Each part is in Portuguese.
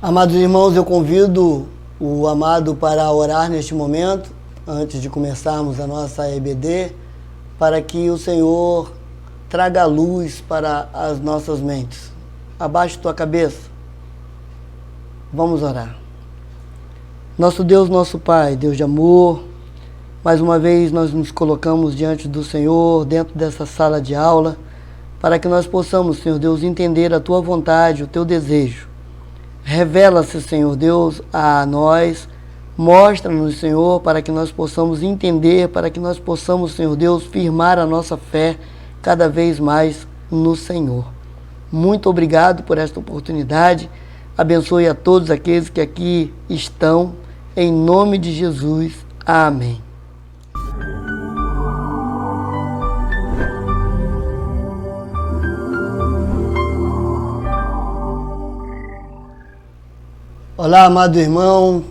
Amados irmãos, eu convido o amado para orar neste momento, antes de começarmos a nossa EBD, para que o Senhor traga luz para as nossas mentes. Abaixe tua cabeça. Vamos orar. Nosso Deus, nosso Pai, Deus de amor, mais uma vez nós nos colocamos diante do Senhor, dentro dessa sala de aula, para que nós possamos, Senhor Deus, entender a tua vontade, o teu desejo. Revela-se, Senhor Deus, a nós, mostra-nos, Senhor, para que nós possamos entender, para que nós possamos, Senhor Deus, firmar a nossa fé cada vez mais no Senhor. Muito obrigado por esta oportunidade. Abençoe a todos aqueles que aqui estão, em nome de Jesus. Amém. Olá, amado irmão,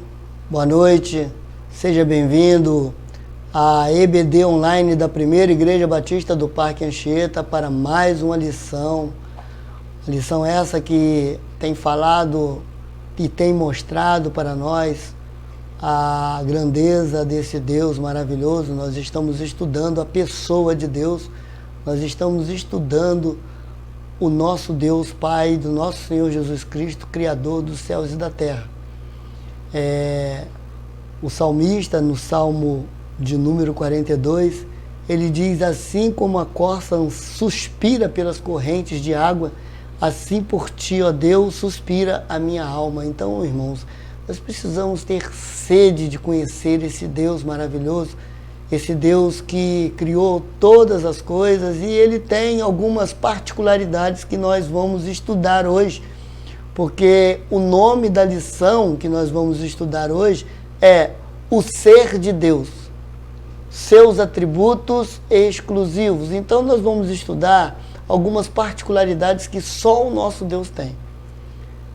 boa noite, seja bem-vindo à EBD online da Primeira Igreja Batista do Parque Anchieta para mais uma lição. Lição essa que tem falado e tem mostrado para nós a grandeza desse Deus maravilhoso. Nós estamos estudando a pessoa de Deus, nós estamos estudando o nosso Deus Pai, do nosso Senhor Jesus Cristo, Criador dos céus e da terra. O salmista, no Salmo de número 42, ele diz: assim como a corça suspira pelas correntes de água, assim por ti, ó Deus, suspira a minha alma. Então, irmãos, nós precisamos ter sede de conhecer esse Deus maravilhoso, esse Deus que criou todas as coisas, e ele tem algumas particularidades que nós vamos estudar hoje, porque o nome da lição que nós vamos estudar hoje é o ser de Deus, seus atributos exclusivos. Então nós vamos estudar algumas particularidades que só o nosso Deus tem.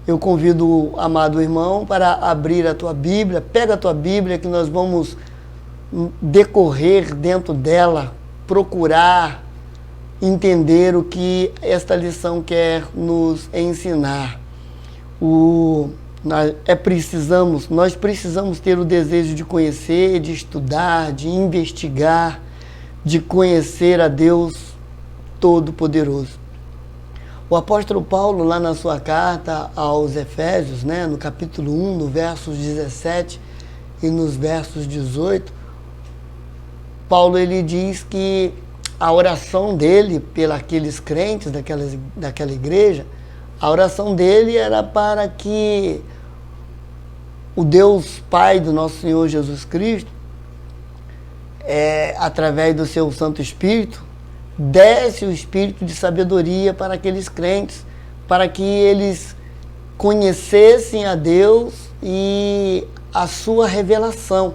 Eu convido o amado irmão para abrir a tua Bíblia, pega a tua Bíblia que nós vamos decorrer dentro dela, procurar entender o que esta lição quer nos ensinar. Nós precisamos ter o desejo de conhecer, de estudar, de investigar, de conhecer a Deus Todo-Poderoso. O apóstolo Paulo, lá na sua carta aos Efésios, no capítulo 1, no versos 17 e nos versos 18, Paulo ele diz que a oração dele pelos crentes daquela igreja, a oração dele era para que o Deus Pai do nosso Senhor Jesus Cristo, através do seu Santo Espírito, desse o Espírito de sabedoria para aqueles crentes, para que eles conhecessem a Deus e a sua revelação.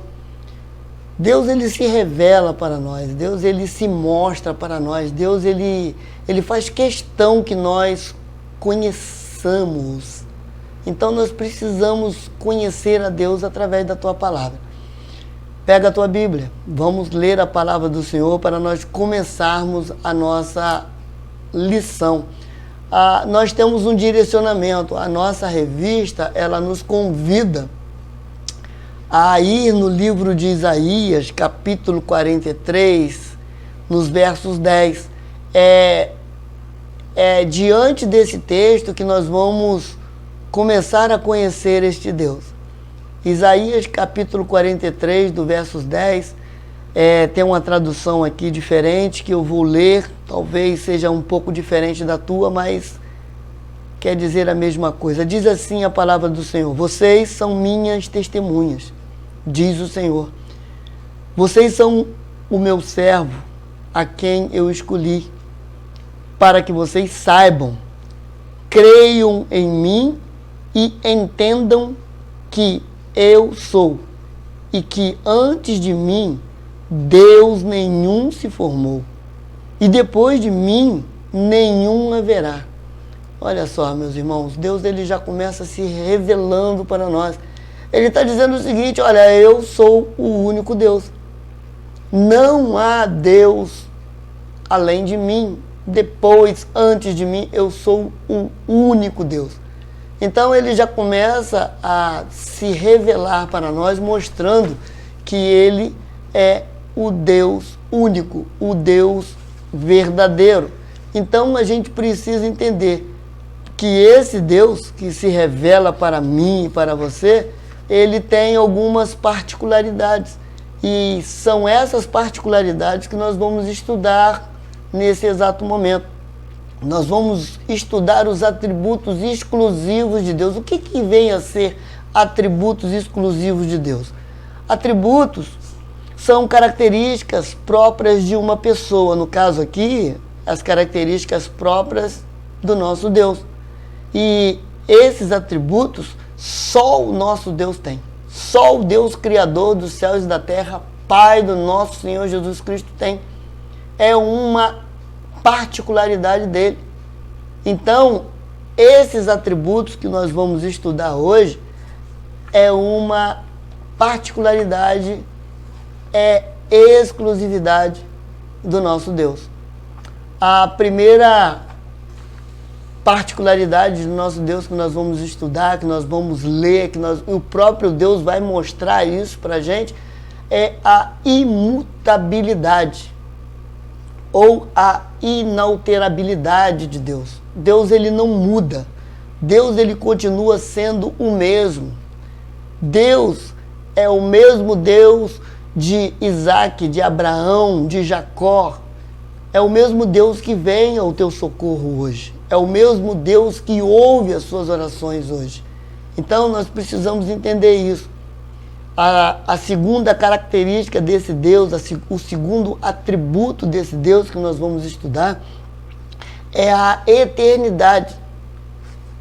Deus ele se revela para nós, Deus ele se mostra para nós, Deus ele faz questão que nós conheçamos. Então nós precisamos conhecer a Deus através da tua palavra. Pega a tua Bíblia, vamos ler a palavra do Senhor para nós começarmos a nossa lição. Nós temos um direcionamento, a nossa revista ela nos convida a ir no livro de Isaías, capítulo 43, nos versos 10. Diante desse texto que nós vamos começar a conhecer este Deus. Isaías, capítulo 43, do versos 10, tem uma tradução aqui diferente que eu vou ler, talvez seja um pouco diferente da tua, mas quer dizer a mesma coisa. Diz assim a palavra do Senhor: vocês são minhas testemunhas, diz o Senhor. Vocês são o meu servo, a quem eu escolhi, para que vocês saibam, creiam em mim e entendam que eu sou, e que antes de mim Deus nenhum se formou, e depois de mim nenhum haverá. Olha só, meus irmãos, Deus ele já começa se revelando para nós. Ele está dizendo o seguinte: olha, eu sou o único Deus. Não há Deus além de mim. Depois, antes de mim, eu sou o único Deus. Então ele já começa a se revelar para nós, mostrando que ele é o Deus único, o Deus verdadeiro. Então a gente precisa entender que esse Deus que se revela para mim e para você, ele tem algumas particularidades. E são essas particularidades que nós vamos estudar nesse exato momento. Nós vamos estudar os atributos exclusivos de Deus. O que vem a ser atributos exclusivos de Deus? Atributos são características próprias de uma pessoa. No caso aqui, as características próprias do nosso Deus. E esses atributos só o nosso Deus tem. Só o Deus Criador dos céus e da terra, Pai do nosso Senhor Jesus Cristo tem. É uma particularidade dele. Então, esses atributos que nós vamos estudar hoje é uma particularidade, é exclusividade do nosso Deus. A primeira particularidade do nosso Deus que nós vamos estudar, que nós vamos ler, o próprio Deus vai mostrar isso para a gente, é a imutabilidade ou a inalterabilidade de Deus. Deus, ele não muda. Deus, ele continua sendo o mesmo. Deus é o mesmo Deus de Isaac, de Abraão, de Jacó. É o mesmo Deus que vem ao teu socorro hoje. É o mesmo Deus que ouve as suas orações hoje. Então nós precisamos entender isso. A segunda característica desse Deus, o segundo atributo desse Deus que nós vamos estudar é a eternidade.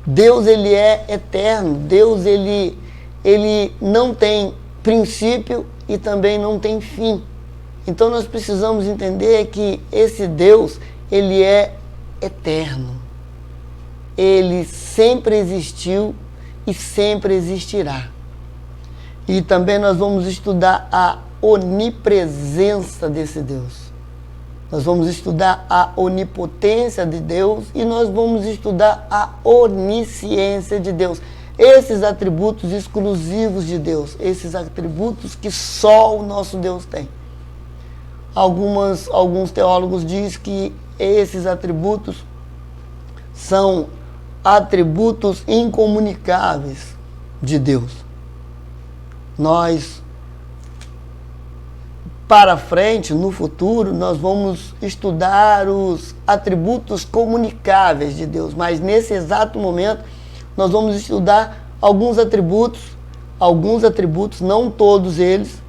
Deus, ele é eterno. Deus, ele não tem princípio e também não tem fim. Então nós precisamos entender que esse Deus, ele é eterno. Ele sempre existiu e sempre existirá. E também nós vamos estudar a onipresença desse Deus. Nós vamos estudar a onipotência de Deus e nós vamos estudar a onisciência de Deus. Esses atributos exclusivos de Deus, esses atributos que só o nosso Deus tem. Alguns teólogos dizem que esses atributos são atributos incomunicáveis de Deus. Nós, para frente, no futuro, nós vamos estudar os atributos comunicáveis de Deus, mas nesse exato momento nós vamos estudar alguns atributos, não todos eles,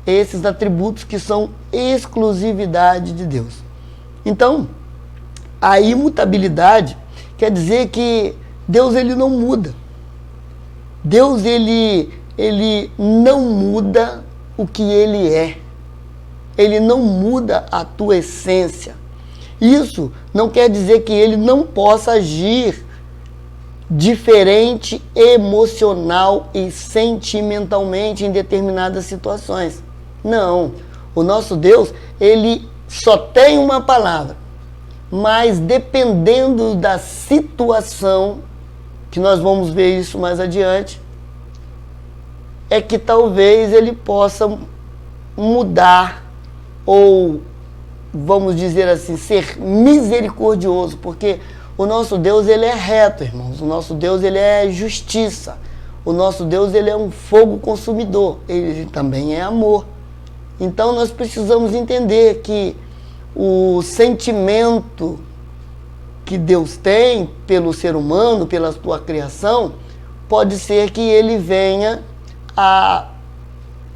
esses atributos que são exclusividade de Deus. Então, a imutabilidade quer dizer que Deus, ele não muda. Deus, ele não muda o que ele é. Ele não muda a tua essência. Isso não quer dizer que ele não possa agir diferente emocional e sentimentalmente em determinadas situações. Não. O nosso Deus, ele só tem uma palavra. Mas dependendo da situação, que nós vamos ver isso mais adiante, é que talvez ele possa mudar ou, vamos dizer assim, ser misericordioso, porque o nosso Deus, ele é reto, irmãos. O nosso Deus, ele é justiça. O nosso Deus, ele é um fogo consumidor. Ele também é amor. Então nós precisamos entender que o sentimento que Deus tem pelo ser humano, pela sua criação, pode ser que ele venha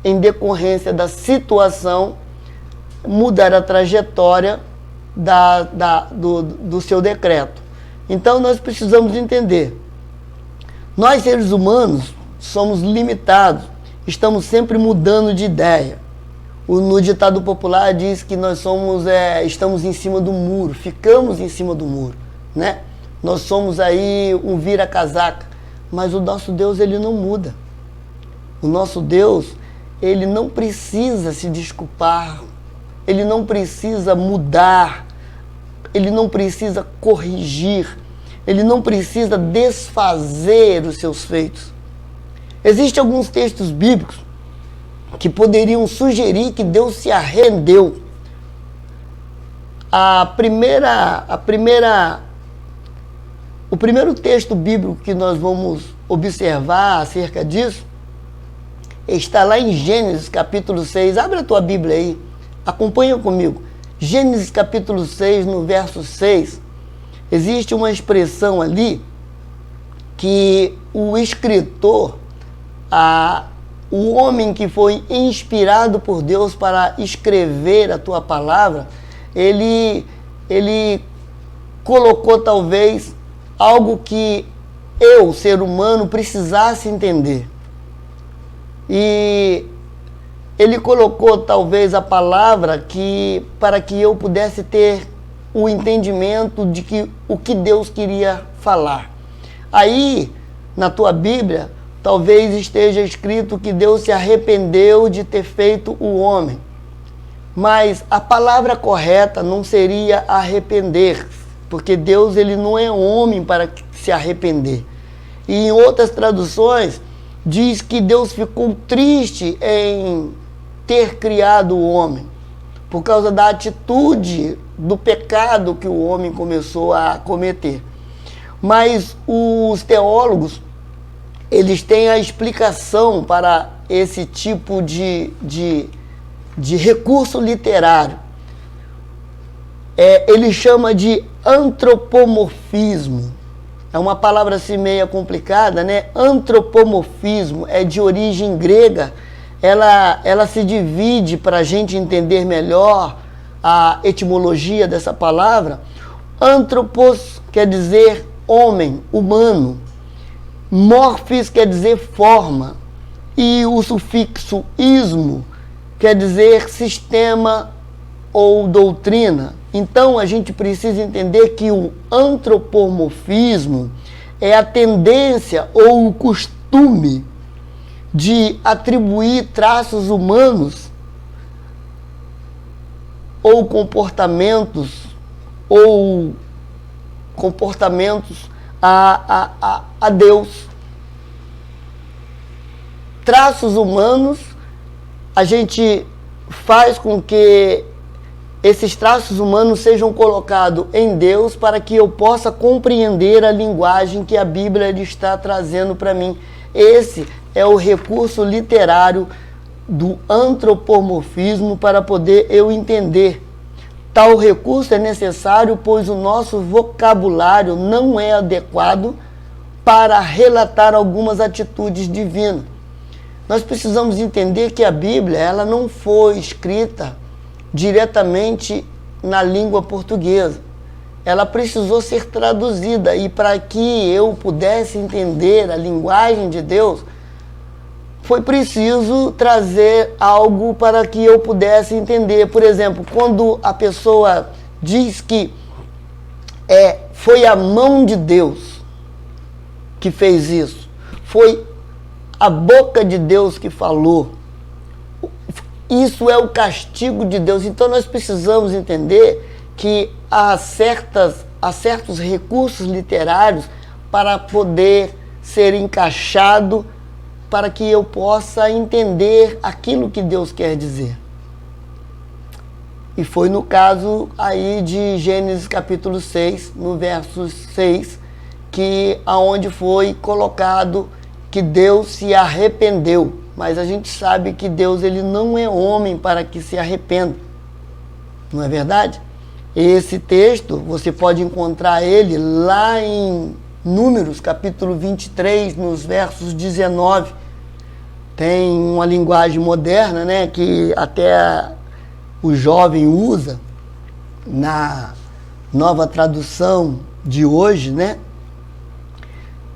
em decorrência da situação, mudar a trajetória do seu decreto. Então nós precisamos entender. Nós, seres humanos, somos limitados, estamos sempre mudando de ideia. No ditado popular diz que nós estamos em cima do muro, ficamos em cima do muro, né? Nós somos aí um vira-casaca, mas o nosso Deus, ele não muda. O nosso Deus, ele não precisa se desculpar, ele não precisa mudar, ele não precisa corrigir, ele não precisa desfazer os seus feitos. Existem alguns textos bíblicos que poderiam sugerir que Deus se arrependeu. O primeiro texto bíblico que nós vamos observar acerca disso está lá em Gênesis capítulo 6. Abre a tua Bíblia aí, acompanha comigo. Gênesis capítulo 6, no verso 6, existe uma expressão ali que o escritor, o homem que foi inspirado por Deus para escrever a tua palavra, ele colocou talvez algo que eu, ser humano, precisasse entender. E ele colocou talvez a palavra para que eu pudesse ter o entendimento de o que Deus queria falar. Aí, na tua Bíblia, talvez esteja escrito que Deus se arrependeu de ter feito o homem. Mas a palavra correta não seria arrepender, porque Deus ele não é homem para se arrepender. E em outras traduções, diz que Deus ficou triste em ter criado o homem, por causa da atitude do pecado que o homem começou a cometer. Mas os teólogos, eles têm a explicação para esse tipo de recurso literário. Ele chama de antropomorfismo. É uma palavra assim meio complicada, né? Antropomorfismo é de origem grega. Ela se divide, para a gente entender melhor a etimologia dessa palavra. Anthropos quer dizer homem, humano. Morphis quer dizer forma. E o sufixo ismo quer dizer sistema ou doutrina. Então a gente precisa entender que o antropomorfismo é a tendência ou o costume de atribuir traços humanos ou comportamentos a Deus. Traços humanos, a gente faz com que esses traços humanos sejam colocados em Deus para que eu possa compreender a linguagem que a Bíblia está trazendo para mim. Esse é o recurso literário do antropomorfismo para poder eu entender. Tal recurso é necessário, pois o nosso vocabulário não é adequado para relatar algumas atitudes divinas. Nós precisamos entender que a Bíblia ela não foi escrita diretamente na língua portuguesa. Ela precisou ser traduzida, e para que eu pudesse entender a linguagem de Deus, foi preciso trazer algo para que eu pudesse entender. Por exemplo, quando a pessoa diz que foi a mão de Deus que fez isso, foi a boca de Deus que falou, isso é o castigo de Deus. Então nós precisamos entender que há certos recursos literários para poder ser encaixado, para que eu possa entender aquilo que Deus quer dizer. E foi no caso aí de Gênesis capítulo 6, no verso 6, aonde foi colocado que Deus se arrependeu. Mas a gente sabe que Deus ele não é homem para que se arrependa. Não é verdade? Esse texto, você pode encontrar ele lá em Números, capítulo 23, nos versos 19. Tem uma linguagem moderna, né, que até o jovem usa, na nova tradução de hoje, né,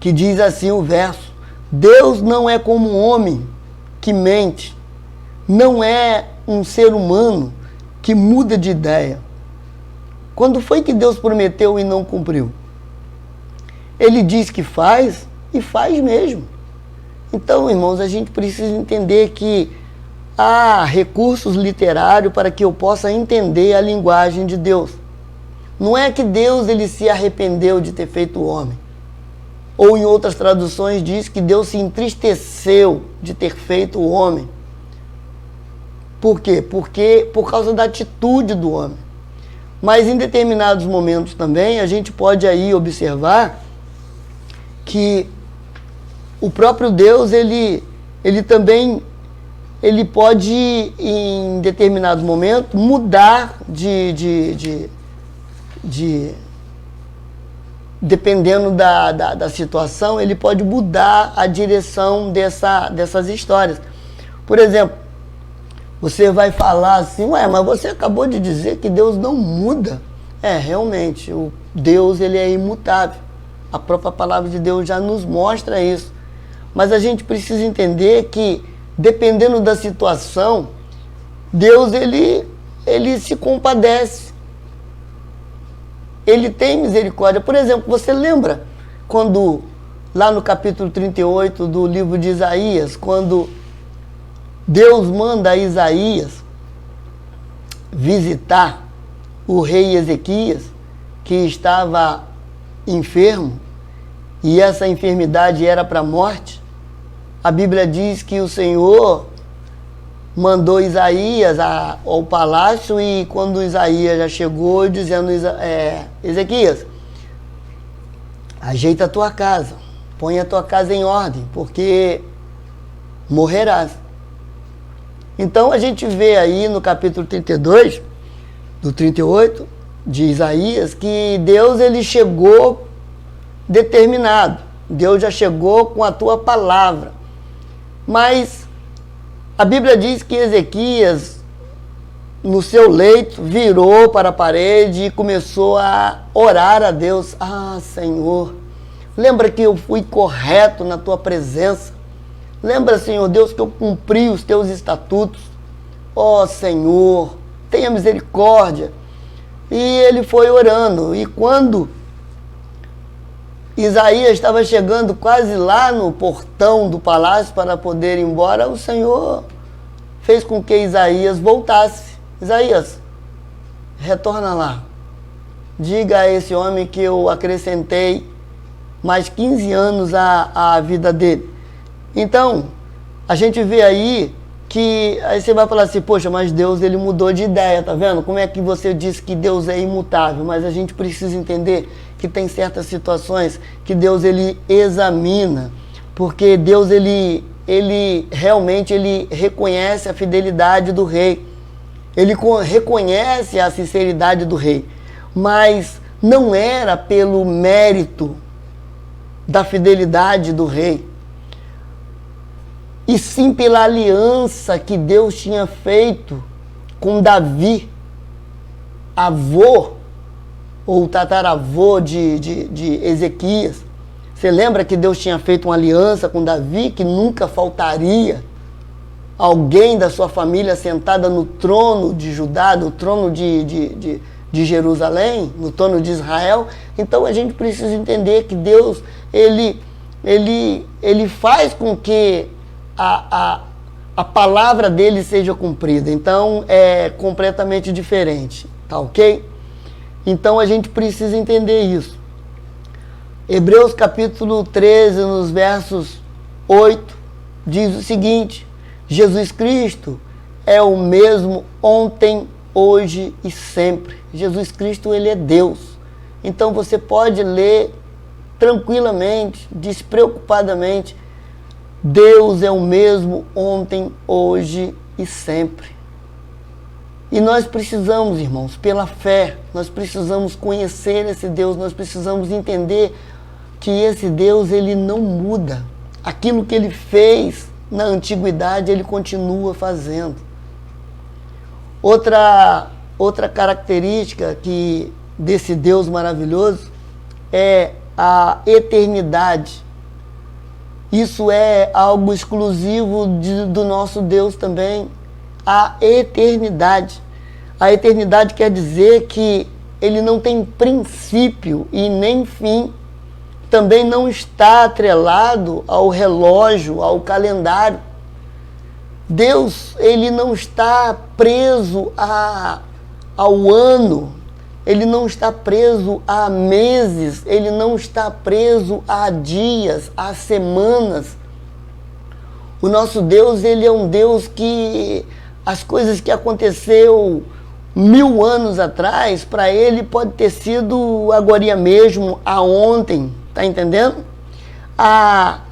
que diz assim o verso: Deus não é como um homem que mente, não é um ser humano que muda de ideia. Quando foi que Deus prometeu e não cumpriu? Ele diz que faz e faz mesmo. Então, irmãos, a gente precisa entender que há recursos literários para que eu possa entender a linguagem de Deus. Não é que Deus ele se arrependeu de ter feito o homem. Ou em outras traduções diz que Deus se entristeceu de ter feito o homem. Por quê? Porque por causa da atitude do homem. Mas em determinados momentos também a gente pode aí observar que o próprio Deus ele também pode em determinados momentos mudar dependendo da situação, ele pode mudar a direção dessas histórias. Por exemplo, você vai falar assim, mas você acabou de dizer que Deus não muda. Realmente, o Deus ele é imutável. A própria palavra de Deus já nos mostra isso. Mas a gente precisa entender que, dependendo da situação, Deus ele se compadece. Ele tem misericórdia. Por exemplo, você lembra quando, lá no capítulo 38 do livro de Isaías, quando Deus manda Isaías visitar o rei Ezequias, que estava enfermo, e essa enfermidade era para a morte? A Bíblia diz que o Senhor mandou Isaías ao palácio, e quando Isaías já chegou, dizendo, Ezequias, ajeita a tua casa, põe a tua casa em ordem, porque morrerás. Então a gente vê aí no capítulo 32, do 38, de Isaías, que Deus ele chegou determinado. Deus já chegou com a tua palavra. Mas a Bíblia diz que Ezequias, no seu leito, virou para a parede e começou a orar a Deus. Senhor, lembra que eu fui correto na tua presença. Lembra, Senhor Deus, que eu cumpri os teus estatutos. Senhor, tenha misericórdia. E ele foi orando. E quando Isaías estava chegando quase lá no portão do palácio para poder ir embora, o Senhor fez com que Isaías voltasse. Isaías, retorna lá. Diga a esse homem que eu acrescentei mais 15 anos à vida dele. Então, a gente vê aí que aí você vai falar assim, poxa, mas Deus ele mudou de ideia, tá vendo? Como é que você disse que Deus é imutável? Mas a gente precisa entender que tem certas situações que Deus ele examina, porque Deus ele realmente ele reconhece a fidelidade do rei, ele reconhece a sinceridade do rei, mas não era pelo mérito da fidelidade do rei, e sim pela aliança que Deus tinha feito com Davi, avô ou tataravô de Ezequias. Você lembra que Deus tinha feito uma aliança com Davi, que nunca faltaria alguém da sua família sentada no trono de Judá, no trono de Jerusalém, no trono de Israel? Então a gente precisa entender que Deus, ele faz com que a palavra dele seja cumprida. Então é completamente diferente, tá ok? Então a gente precisa entender isso. Hebreus capítulo 13, nos versos 8, diz o seguinte: Jesus Cristo é o mesmo ontem, hoje e sempre. Jesus Cristo, ele é Deus. Então você pode ler tranquilamente, despreocupadamente, Deus é o mesmo ontem, hoje e sempre. E nós precisamos, irmãos, pela fé, nós precisamos conhecer esse Deus, nós precisamos entender que esse Deus, ele não muda. Aquilo que ele fez na antiguidade, ele continua fazendo. Outra característica desse Deus maravilhoso é a eternidade. Isso é algo exclusivo do nosso Deus também, a eternidade. A eternidade quer dizer que ele não tem princípio e nem fim. Também não está atrelado ao relógio, ao calendário. Deus, ele não está preso ao ano, Ele não está preso a meses, ele não está preso a dias, a semanas. O nosso Deus, ele é um Deus que as coisas que aconteceu 1000 anos atrás, para ele pode ter sido agorinha mesmo, a ontem, tá entendendo? Há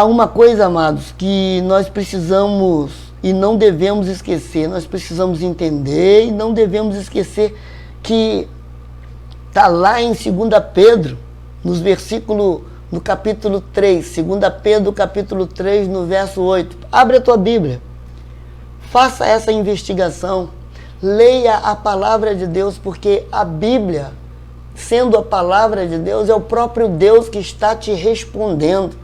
uma coisa, amados, que nós precisamos e não devemos esquecer, nós precisamos entender e não devemos esquecer que está lá em 2 Pedro, no capítulo 3, 2 Pedro capítulo 3, no verso 8. Abre a tua Bíblia, faça essa investigação, leia a palavra de Deus, porque a Bíblia, sendo a palavra de Deus, é o próprio Deus que está te respondendo.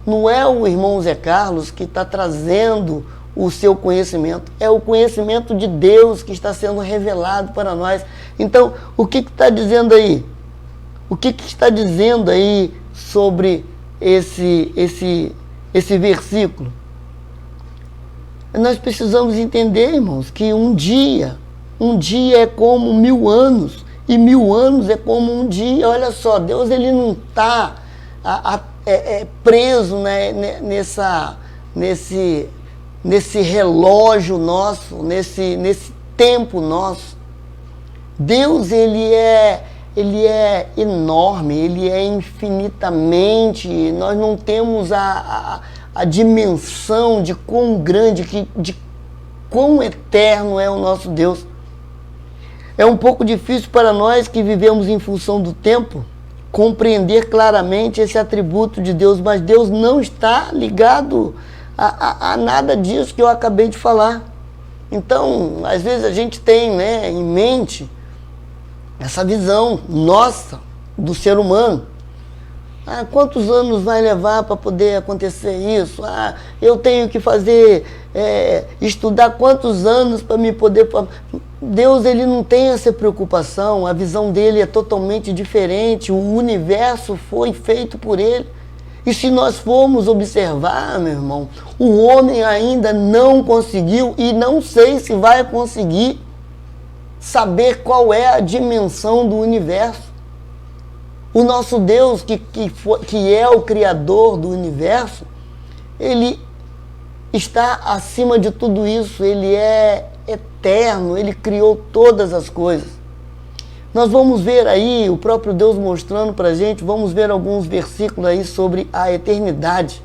Não é o irmão Zé Carlos que está trazendo o seu conhecimento, é o conhecimento de Deus que está sendo revelado para nós. Então, o que está dizendo aí? O que está dizendo aí sobre esse versículo? Nós precisamos entender, irmãos, que um dia é como 1000 anos, e 1000 anos é como um dia. Olha só, Deus, ele não está preso, né, nesse relógio nosso, nesse tempo nosso. Deus, ele é enorme, ele é infinitamente, nós não temos a dimensão de quão grande, de quão eterno é o nosso Deus. É um pouco difícil para nós que vivemos em função do tempo compreender claramente esse atributo de Deus, mas Deus não está ligado a nada disso que eu acabei de falar. Então, às vezes a gente tem, né, em mente essa visão nossa do ser humano. Quantos anos vai levar para poder acontecer isso? Eu tenho que fazer, estudar quantos anos para me poder... Deus, ele não tem essa preocupação, a visão dele é totalmente diferente, o universo foi feito por ele. E se nós formos observar, meu irmão, o homem ainda não conseguiu, e não sei se vai conseguir, saber qual é a dimensão do universo. O nosso Deus, que é o Criador do universo, ele está acima de tudo isso, ele é eterno, ele criou todas as coisas. Nós vamos ver aí o próprio Deus mostrando para a gente, vamos ver alguns versículos aí sobre a eternidade.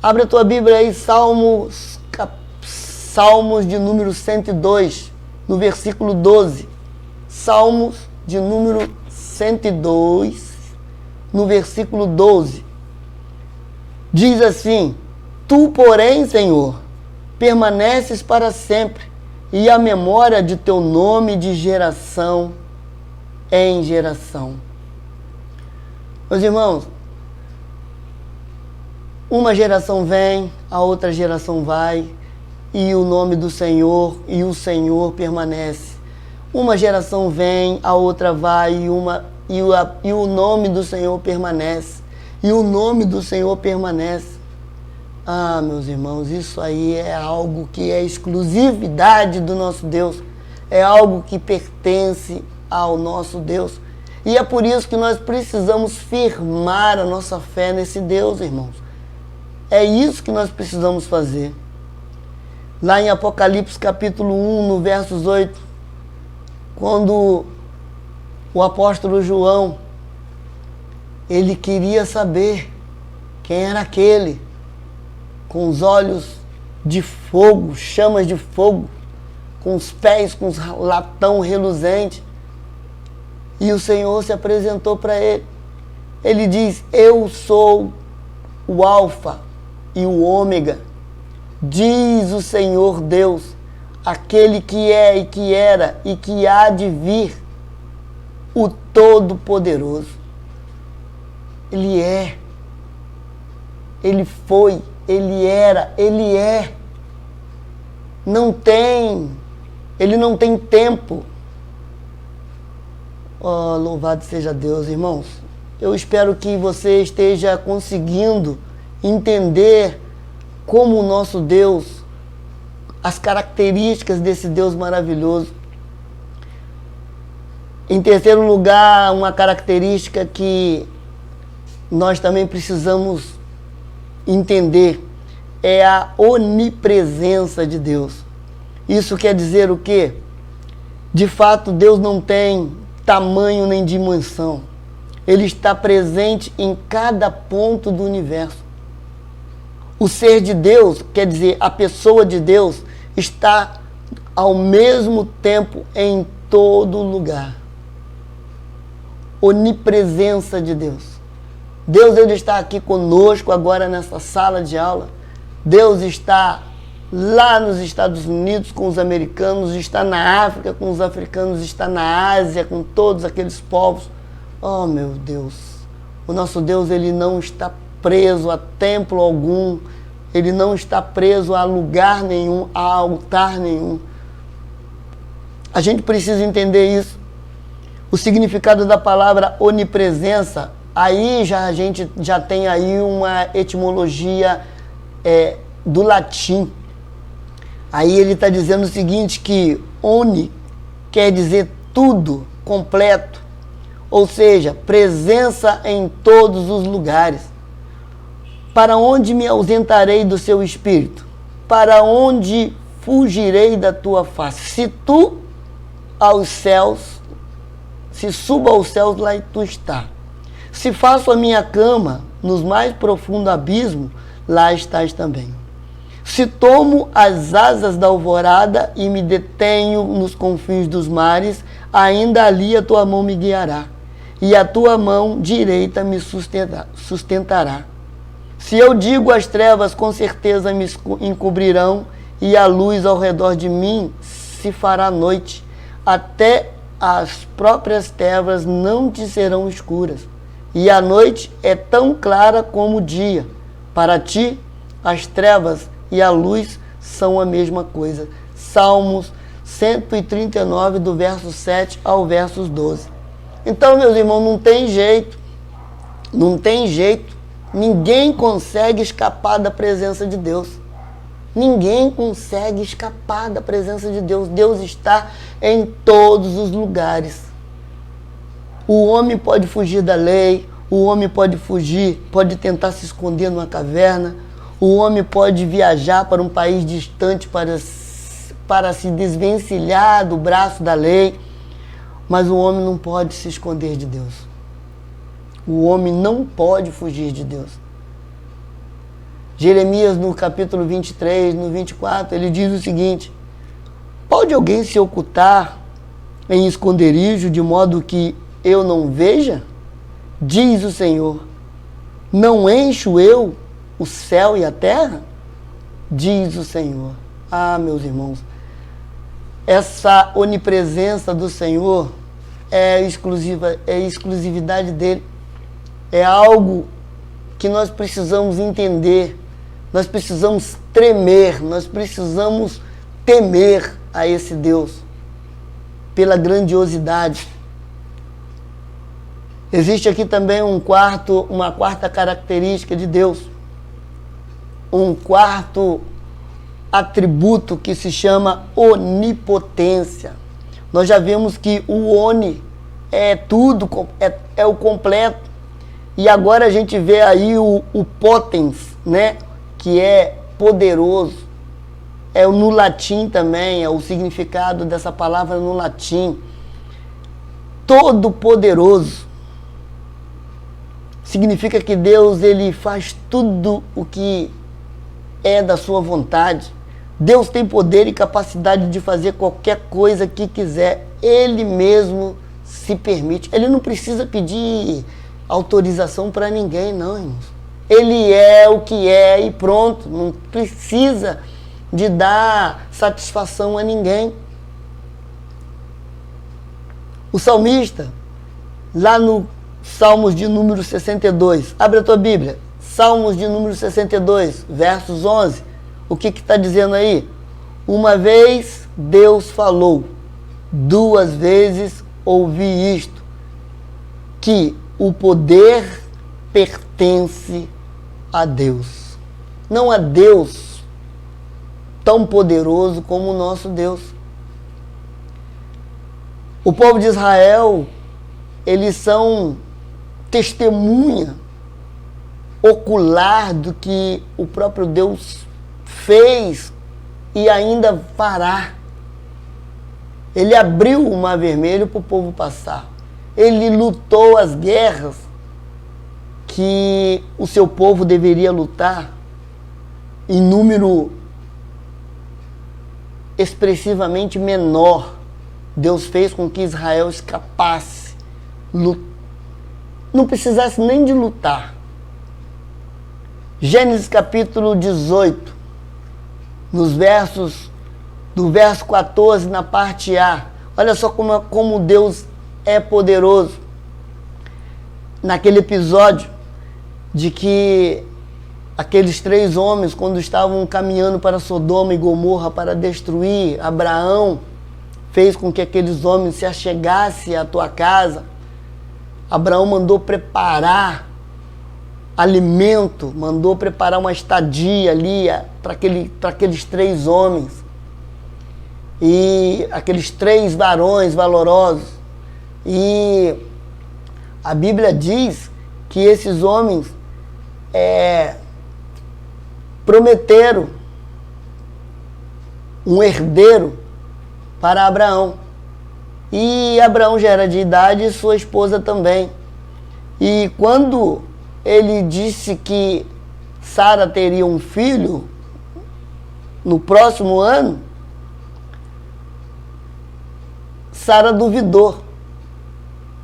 Abre a tua Bíblia aí, Salmos de número 102, no versículo 12. Salmos de número 102, no versículo 12. Diz assim: Tu, porém, Senhor, permaneces para sempre, e a memória de teu nome de geração em geração. Meus irmãos, uma geração vem, a outra geração vai, e o nome do Senhor e o Senhor permanece. Uma geração vem, a outra vai, e o nome do Senhor permanece. E o nome do Senhor permanece. Meus irmãos, isso aí é algo que é exclusividade do nosso Deus. É algo que pertence ao nosso Deus. E é por isso que nós precisamos firmar a nossa fé nesse Deus, irmãos. É isso que nós precisamos fazer. Lá em Apocalipse capítulo 1, no versos 8, quando o apóstolo João, ele queria saber quem era aquele, com os olhos de fogo, chamas de fogo, com os pés, com os latão reluzente. E o Senhor se apresentou para ele. Ele diz: Eu sou o Alfa e o Ômega, diz o Senhor Deus, aquele que é e que era e que há de vir, o Todo-Poderoso. Ele é, ele foi, ele era, ele é. Ele não tem tempo. Oh, louvado seja Deus, irmãos. Eu espero que você esteja conseguindo entender como o nosso Deus, as características desse Deus maravilhoso. Em terceiro lugar, uma característica que nós também precisamos entender é a onipresença de Deus. Isso quer dizer o quê? De fato, Deus não tem tamanho nem dimensão. Ele está presente em cada ponto do universo. O ser de Deus, quer dizer, a pessoa de Deus, está ao mesmo tempo em todo lugar. Onipresença de Deus. Deus, ele está aqui conosco agora nessa sala de aula. Deus está lá nos Estados Unidos com os americanos, está na África com os africanos, está na Ásia com todos aqueles povos. Oh, meu Deus! O nosso Deus, ele não está preso a templo algum, ele não está preso a lugar nenhum, a altar nenhum. A gente precisa entender isso. O significado da palavra onipresença, aí a gente já tem aí uma etimologia do latim. Aí ele está dizendo o seguinte, que oni quer dizer tudo, completo, ou seja, presença em todos os lugares. Para onde me ausentarei do seu espírito? Para onde fugirei da tua face? Se tu aos céus, se subo aos céus, lá tu está. Se faço a minha cama nos mais profundos abismos, lá estás também. Se tomo as asas da alvorada e me detenho nos confins dos mares, ainda ali a tua mão me guiará, e a tua mão direita me sustentará. Se eu digo as trevas, com certeza me encobrirão, e a luz ao redor de mim se fará noite. Até as próprias trevas não te serão escuras, e a noite é tão clara como o dia. Para ti, as trevas e a luz são a mesma coisa. Salmos 139, do verso 7 ao verso 12. Então, meus irmãos, não tem jeito. Não tem jeito. Ninguém consegue escapar da presença de Deus. Ninguém consegue escapar da presença de Deus. Deus está em todos os lugares. O homem pode fugir da lei, o homem pode fugir, pode tentar se esconder numa caverna, o homem pode viajar para um país distante para se desvencilhar do braço da lei, mas o homem não pode se esconder de Deus. O homem não pode fugir de Deus. Jeremias, no capítulo 23, no 24, ele diz o seguinte: pode alguém se ocultar em esconderijo de modo que eu não veja? Diz o Senhor. Não encho eu o céu e a terra? Diz o Senhor. Ah, meus irmãos, essa onipresença do Senhor é exclusividade dele. É algo que nós precisamos entender, nós precisamos tremer, nós precisamos temer a esse Deus pela grandiosidade. Existe aqui também uma quarta característica de Deus, um quarto atributo que se chama onipotência. Nós já vimos que o oni é tudo, é o completo. E agora a gente vê aí o potens, né? Que é poderoso. É no latim também, é o significado dessa palavra no latim. Todo poderoso. Significa que Deus, ele faz tudo o que é da sua vontade. Deus tem poder e capacidade de fazer qualquer coisa que quiser. Ele mesmo se permite. Ele não precisa pedir autorização para ninguém, não, irmãos. Ele é o que é e pronto. Não precisa de dar satisfação a ninguém. O salmista, lá no Salmos de número 62, abre a tua Bíblia, Salmos de número 62, versos 11, o que está dizendo aí? Uma vez Deus falou, duas vezes ouvi isto, que o poder pertence a Deus. Não há Deus tão poderoso como o nosso Deus. O povo de Israel, eles são testemunha ocular do que o próprio Deus fez e ainda fará. Ele abriu o Mar Vermelho para o povo passar. Ele lutou as guerras que o seu povo deveria lutar em número expressivamente menor. Deus fez com que Israel escapasse, não precisasse nem de lutar. Gênesis capítulo 18, do verso 14 na parte A. Olha só como Deus é poderoso. Naquele episódio de que aqueles 3 homens, quando estavam caminhando para Sodoma e Gomorra para destruir, Abraão fez com que aqueles homens se achegassem à tua casa. Abraão mandou preparar alimento, mandou preparar uma estadia ali para aqueles 3 homens. E aqueles 3 varões valorosos. E a Bíblia diz que esses homens prometeram um herdeiro para Abraão. E Abraão já era de idade e sua esposa também. E quando ele disse que Sara teria um filho no próximo ano, Sara duvidou.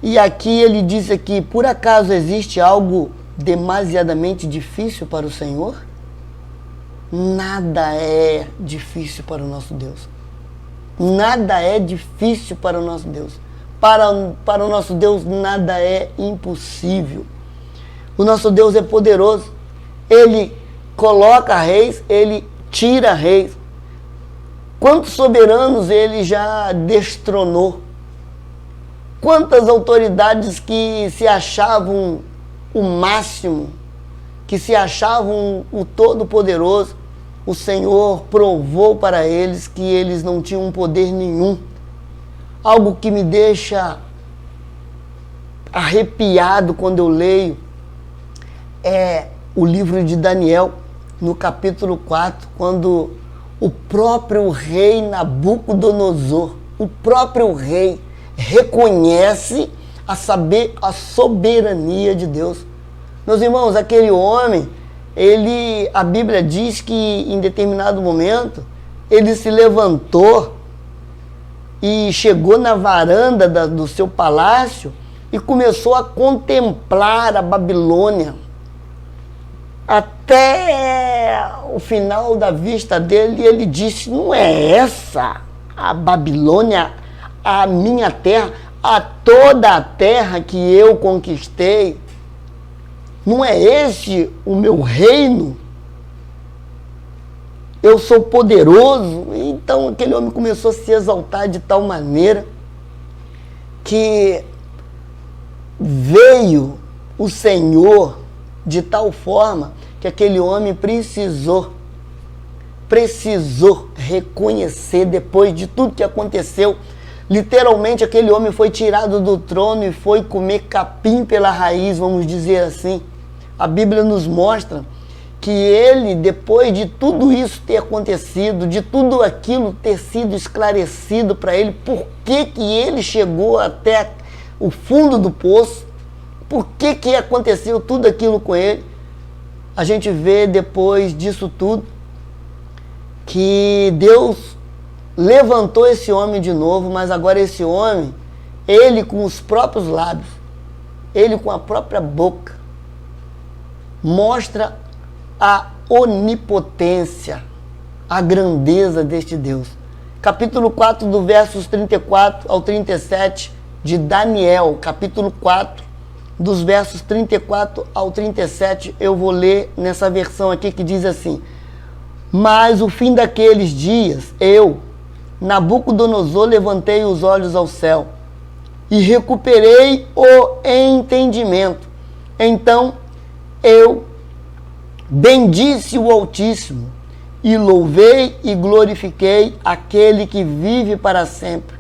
E aqui ele disse aqui: por acaso existe algo demasiadamente difícil para o Senhor? Nada é difícil para o nosso Deus. Nada é difícil para o nosso Deus. Para o nosso Deus nada é impossível. O nosso Deus é poderoso. Ele coloca reis, ele tira reis. Quantos soberanos ele já destronou? Quantas autoridades que se achavam o máximo, que se achavam o Todo-Poderoso, o Senhor provou para eles que eles não tinham poder nenhum. Algo que me deixa arrepiado quando eu leio é o livro de Daniel, no capítulo 4, quando o próprio rei Nabucodonosor, o próprio rei, reconhece a soberania de Deus. Meus irmãos, aquele homem, a Bíblia diz que em determinado momento, ele se levantou e chegou na varanda do seu palácio e começou a contemplar a Babilônia. Até o final da vista dele, ele disse: não é essa a Babilônia, a minha terra, a toda a terra que eu conquistei? Não é esse o meu reino? Eu sou poderoso. Então aquele homem começou a se exaltar de tal maneira que veio o Senhor de tal forma que aquele homem precisou reconhecer, depois de tudo que aconteceu. Literalmente aquele homem foi tirado do trono e foi comer capim pela raiz, vamos dizer assim. A Bíblia nos mostra que ele, depois de tudo isso ter acontecido, de tudo aquilo ter sido esclarecido para ele, por que ele chegou até o fundo do poço, por que aconteceu tudo aquilo com ele, a gente vê depois disso tudo que Deus levantou esse homem de novo, mas agora esse homem, ele com os próprios lábios, ele com a própria boca, mostra a onipotência, a grandeza deste Deus. Capítulo 4, do versos 34 ao 37 de Daniel, capítulo 4, dos versos 34 ao 37, eu vou ler nessa versão aqui que diz assim: mas o fim daqueles dias, eu, Nabucodonosor, levantei os olhos ao céu e recuperei o entendimento. Então eu bendisse o Altíssimo e louvei e glorifiquei aquele que vive para sempre.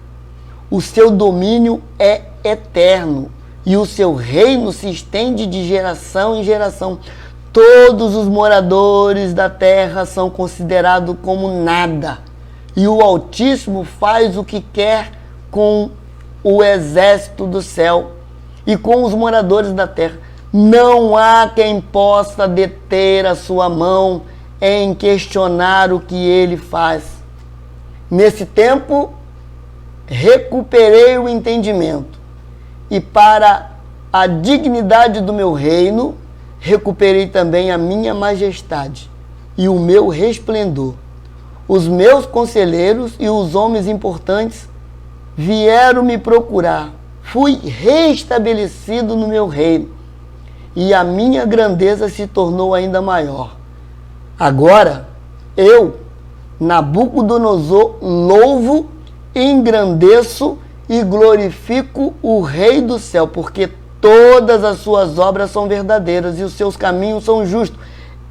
o seu domínio é eterno e o seu reino se estende de geração em geração. Todos os moradores da terra são considerados como nada, e o Altíssimo faz o que quer com o exército do céu e com os moradores da terra. Não há quem possa deter a sua mão em questionar o que ele faz. Nesse tempo, recuperei o entendimento, e para a dignidade do meu reino, recuperei também a minha majestade e o meu resplendor. Os meus conselheiros e os homens importantes vieram me procurar. Fui restabelecido no meu reino, e a minha grandeza se tornou ainda maior. Agora, eu, Nabucodonosor, louvo, engrandeço e glorifico o Rei do céu, porque todas as suas obras são verdadeiras e os seus caminhos são justos.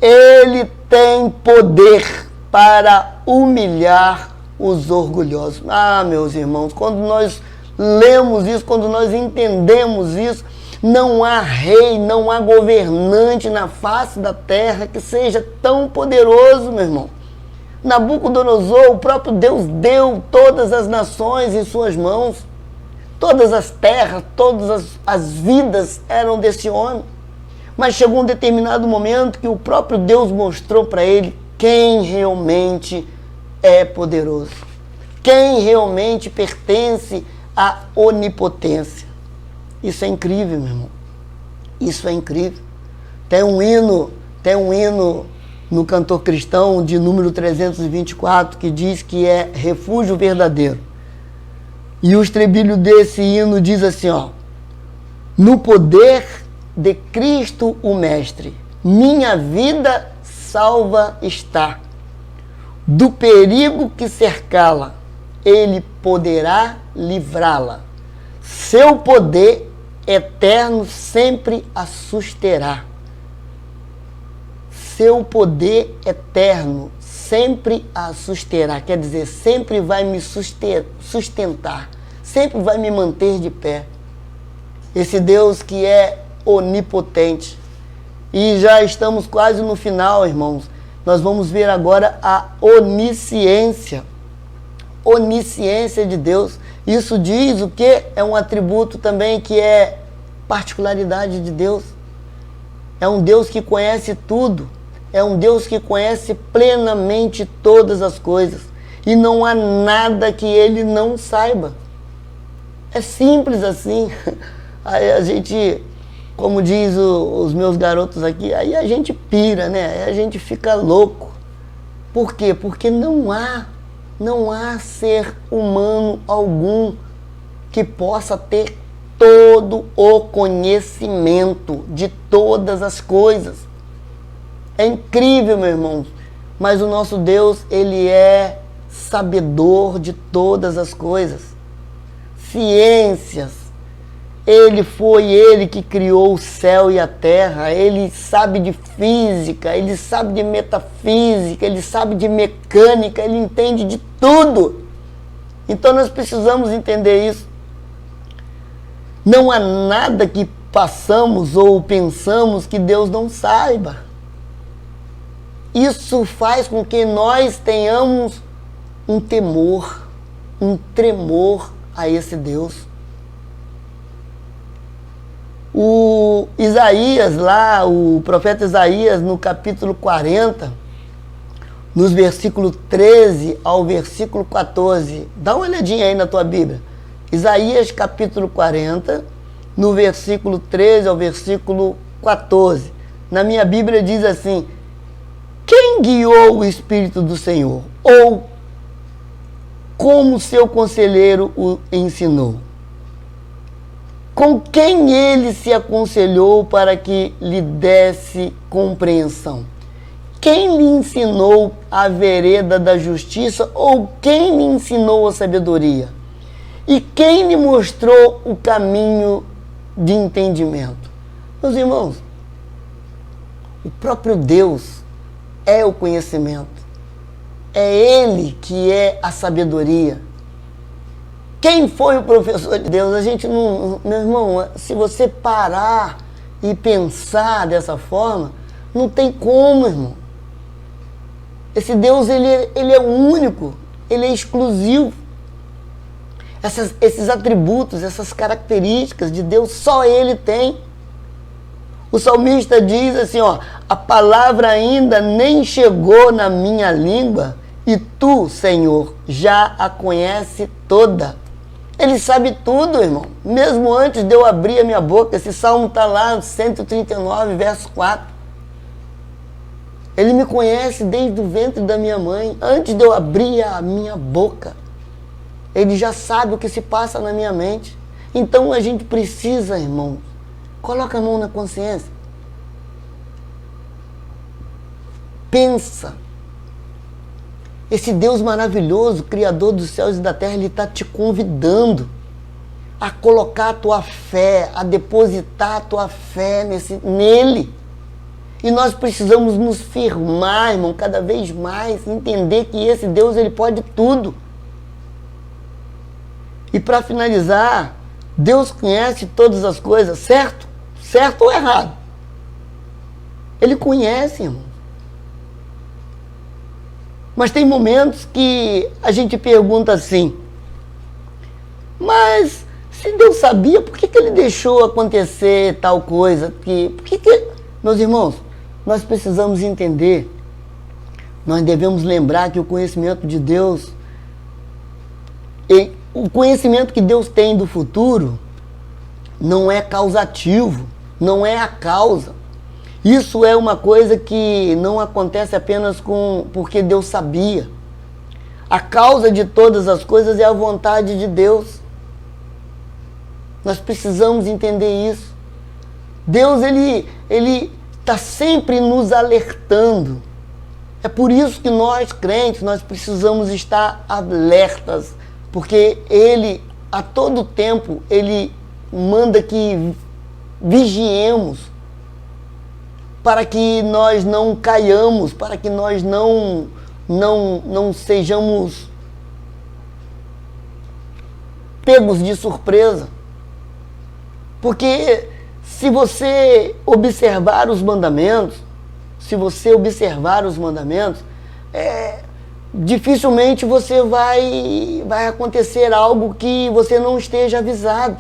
Ele tem poder para humilhar os orgulhosos. Ah, meus irmãos, quando nós lemos isso, quando nós entendemos isso, não há rei, não há governante na face da terra que seja tão poderoso, meu irmão. Nabucodonosor, o próprio Deus deu todas as nações em suas mãos. Todas as terras, todas as vidas eram desse homem. Mas chegou um determinado momento que o próprio Deus mostrou para ele quem realmente é poderoso, quem realmente pertence à onipotência. Isso é incrível, meu irmão. Isso é incrível. Tem um hino no Cantor Cristão de número 324 que diz que é refúgio verdadeiro. E o estribilho desse hino diz assim, ó: no poder de Cristo o Mestre, minha vida salva está. Do perigo que cercá-la, ele poderá livrá-la. Seu poder eterno sempre a susterá. Seu poder eterno sempre a susterá. Quer dizer, sempre vai me sustentar, sempre vai me manter de pé. Esse Deus que é onipotente. E já estamos quase no final, irmãos. Nós vamos ver agora a onisciência. Onisciência de Deus. Isso diz o que? É um atributo também que é particularidade de Deus. É um Deus que conhece tudo. É um Deus que conhece plenamente todas as coisas. E não há nada que ele não saiba. É simples assim. Aí a gente, como diz os meus garotos aqui, aí a gente pira, né? Aí a gente fica louco. Por quê? Porque não há ser humano algum que possa ter todo o conhecimento de todas as coisas. É incrível, meu irmão, mas o nosso Deus, ele é sabedor de todas as coisas. Ciências, foi ele que criou o céu e a terra, ele sabe de física, ele sabe de metafísica, ele sabe de mecânica, ele entende de tudo. Então nós precisamos entender isso. Não há nada que passamos ou pensamos que Deus não saiba. Isso faz com que nós tenhamos um temor, um tremor a esse Deus. O Isaías lá, o profeta Isaías, no capítulo 40, nos versículos 13 ao versículo 14, dá uma olhadinha aí na tua Bíblia. Isaías capítulo 40, no versículo 13 ao versículo 14. Na minha Bíblia diz assim: quem guiou o Espírito do Senhor? Ou como seu conselheiro o ensinou? Com quem ele se aconselhou para que lhe desse compreensão? Quem lhe ensinou a vereda da justiça? Ou quem lhe ensinou a sabedoria? E quem lhe mostrou o caminho de entendimento? Meus irmãos, o próprio Deus é o conhecimento. É Ele que é a sabedoria. Quem foi o professor de Deus? A gente não... Meu irmão, se você parar e pensar dessa forma, não tem como, irmão. Esse Deus, ele é único, ele é exclusivo. Esses atributos, essas características de Deus, só ele tem. O salmista diz assim, ó, a palavra ainda nem chegou na minha língua e tu, Senhor, já a conhece toda. Ele sabe tudo, irmão. Mesmo antes de eu abrir a minha boca, esse salmo está lá, 139, verso 4. Ele me conhece desde o ventre da minha mãe, antes de eu abrir a minha boca. Ele já sabe o que se passa na minha mente. Então a gente precisa, irmão, coloca a mão na consciência. Pensa. Esse Deus maravilhoso, Criador dos céus e da terra, Ele está te convidando a colocar a tua fé, a depositar a tua fé nele. E nós precisamos nos firmar, irmão, cada vez mais, entender que esse Deus, Ele pode tudo. E para finalizar, Deus conhece todas as coisas, certo? Certo ou errado? Ele conhece, irmão. Mas tem momentos que a gente pergunta assim, mas se Deus sabia, por que Ele deixou acontecer tal coisa? Meus irmãos, nós precisamos entender, nós devemos lembrar que o conhecimento de Deus, o conhecimento que Deus tem do futuro, não é causativo, não é a causa. Isso é uma coisa que não acontece apenas porque Deus sabia. A causa de todas as coisas é a vontade de Deus. Nós precisamos entender isso. Deus, Ele está sempre nos alertando. É por isso que nós, crentes, nós precisamos estar alertas, porque Ele, a todo tempo, Ele manda que vigiemos, para que nós não caiamos, para que nós não sejamos pegos de surpresa. Porque se você observar os mandamentos, dificilmente você vai acontecer algo que você não esteja avisado.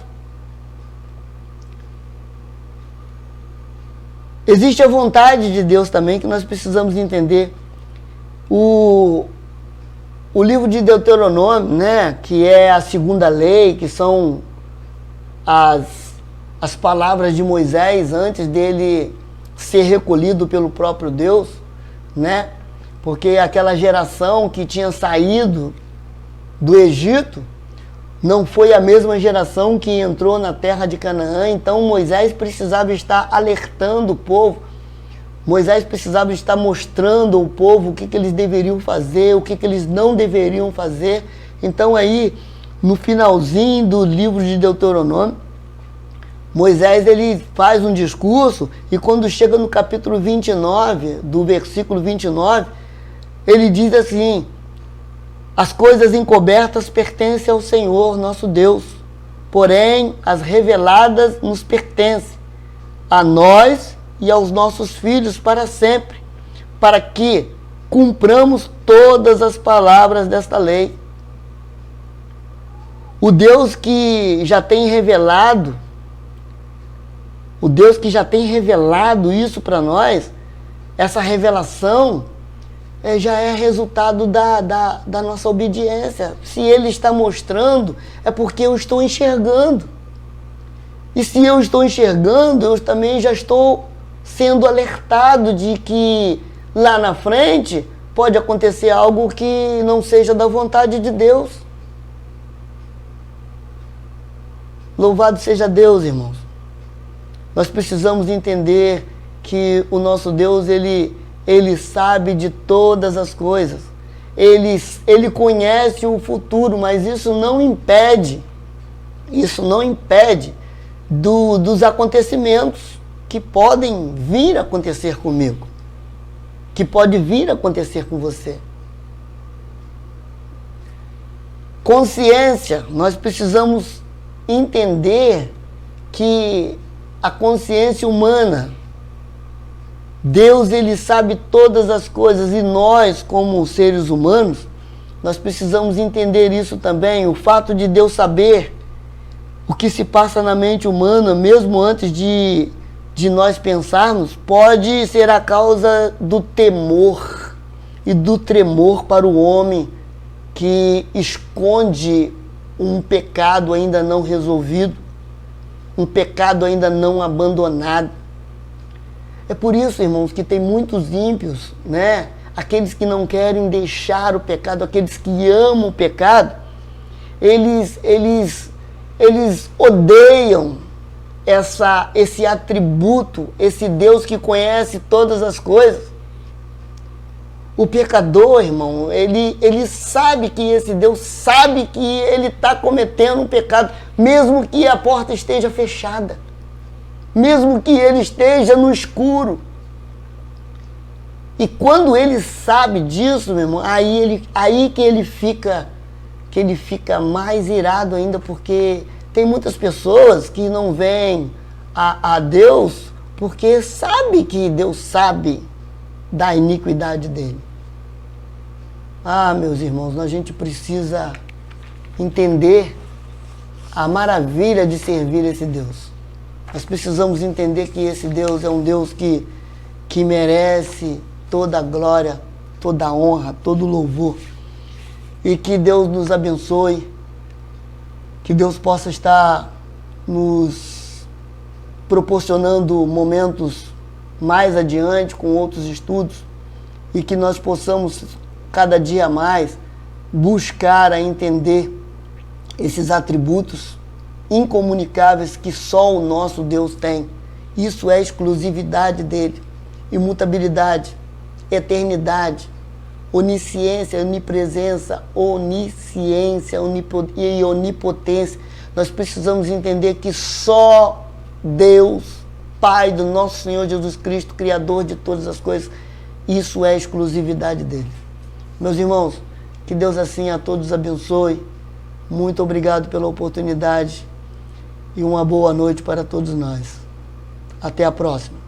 Existe a vontade de Deus também que nós precisamos entender. O livro de Deuteronômio, né, que é a segunda lei, que são as palavras de Moisés antes dele ser recolhido pelo próprio Deus, né? Porque aquela geração que tinha saído do Egito não foi a mesma geração que entrou na terra de Canaã. Então Moisés precisava estar alertando o povo, Moisés precisava estar mostrando ao povo o que eles deveriam fazer, o que eles não deveriam fazer. Então aí, no finalzinho do livro de Deuteronômio, Moisés, ele faz um discurso, e quando chega no capítulo 29, do versículo 29, ele diz assim: as coisas encobertas pertencem ao Senhor, nosso Deus, porém as reveladas nos pertencem, a nós e aos nossos filhos para sempre, para que cumpramos todas as palavras desta lei. O Deus que já tem revelado, isso para nós, essa revelação já é resultado da nossa obediência. Se Ele está mostrando, é porque eu estou enxergando. E se eu estou enxergando, eu também já estou sendo alertado de que lá na frente pode acontecer algo que não seja da vontade de Deus. Louvado seja Deus, irmãos. Nós precisamos entender que o nosso Deus, Ele sabe de todas as coisas. Ele conhece o futuro, mas isso não impede dos acontecimentos que podem vir a acontecer comigo, que pode vir a acontecer com você. Consciência, nós precisamos entender que a consciência humana, Deus, ele sabe todas as coisas, e nós, como seres humanos, nós precisamos entender isso também. O fato de Deus saber o que se passa na mente humana, mesmo antes de nós pensarmos, pode ser a causa do temor e do tremor para o homem que esconde um pecado ainda não resolvido, um pecado ainda não abandonado. É por isso, irmãos, que tem muitos ímpios, né? Aqueles que não querem deixar o pecado, aqueles que amam o pecado, eles odeiam esse atributo, esse Deus que conhece todas as coisas. O pecador, irmão, ele sabe que esse Deus sabe que ele está cometendo um pecado, mesmo que a porta esteja fechada, mesmo que ele esteja no escuro. E quando ele sabe disso, meu irmão, aí que ele fica mais irado ainda, porque tem muitas pessoas que não veem a Deus porque sabe que Deus sabe da iniquidade dele. Ah, meus irmãos, a gente precisa entender a maravilha de servir esse Deus. Nós precisamos entender que esse Deus é um Deus que merece toda a glória, toda a honra, todo o louvor. E que Deus nos abençoe, que Deus possa estar nos proporcionando momentos mais adiante com outros estudos, e que nós possamos cada dia mais buscar a entender esses atributos incomunicáveis que só o nosso Deus tem. Isso é exclusividade dele, imutabilidade, eternidade, onisciência, onipresença, onisciência e onipotência. Nós precisamos entender que só Deus, Pai do nosso Senhor Jesus Cristo, Criador de todas as coisas, isso é exclusividade dele. Meus irmãos, que Deus assim a todos abençoe. Muito obrigado pela oportunidade e uma boa noite para todos nós. Até a próxima.